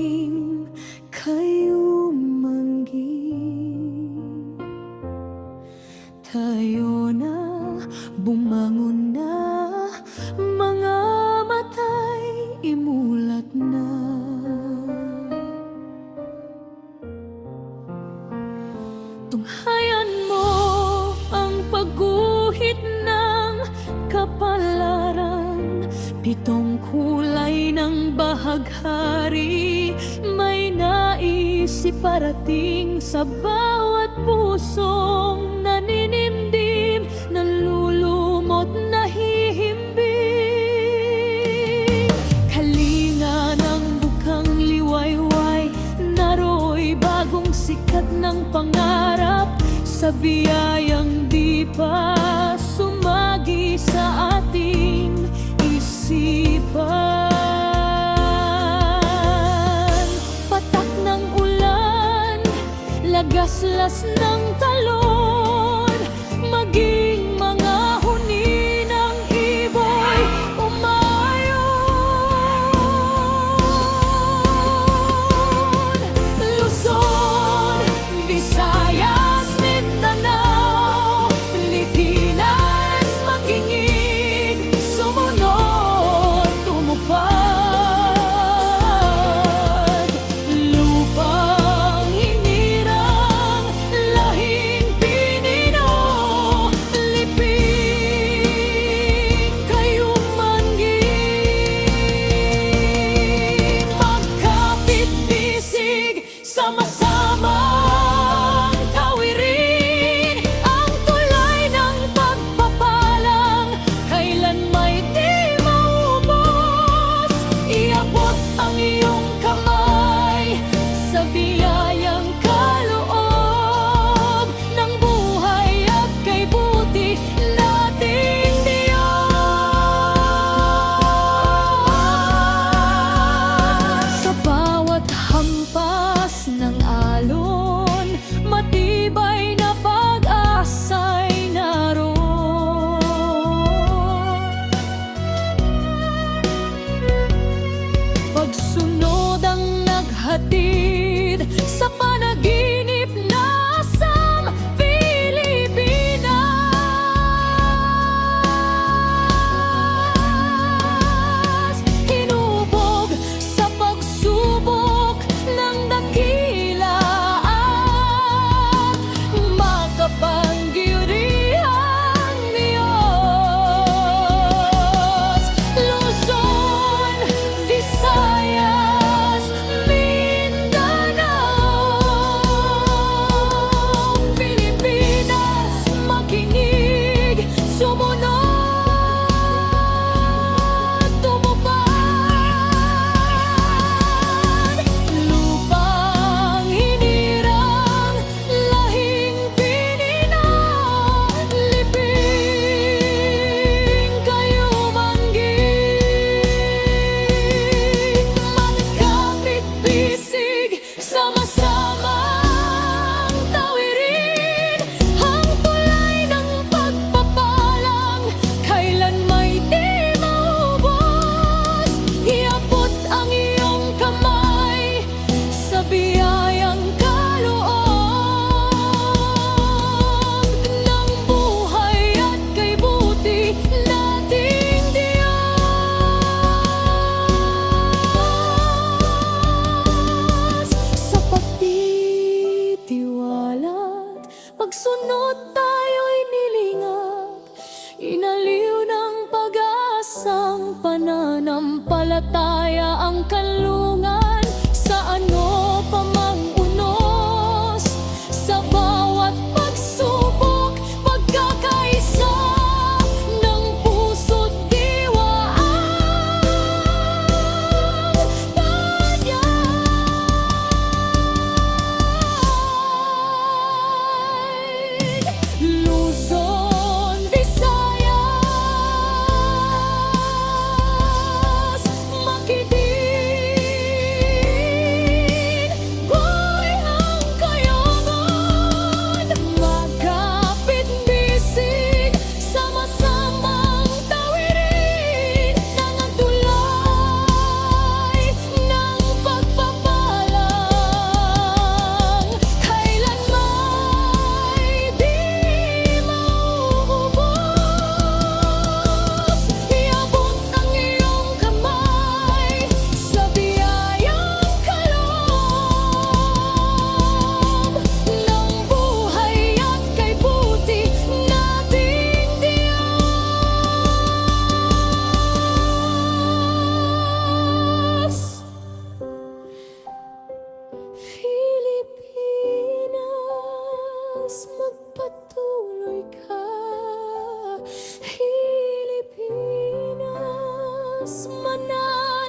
parating kayo manggi. Tayo na, bumangon na, mga matay imulat na. Tunghayan mo ang pagguhit ng kapalaran, pitong kulay ng bahaghari, may nais iparating sa bawat pusong naninimdim, nalulumot, nahihimbing. Kalinga ng bukang liwayway, naro'y bagong sikat ng pangarap, sa biyayang di pa sumagi sa ating isipan. Patak ng ulan, lagaslas ng talon, maging mga huni ng iboy umayon. Luzon, Visayas, Mindanao, Pilipinas, magingid, sumunod, tumupad. Lupang hinirang, lahi na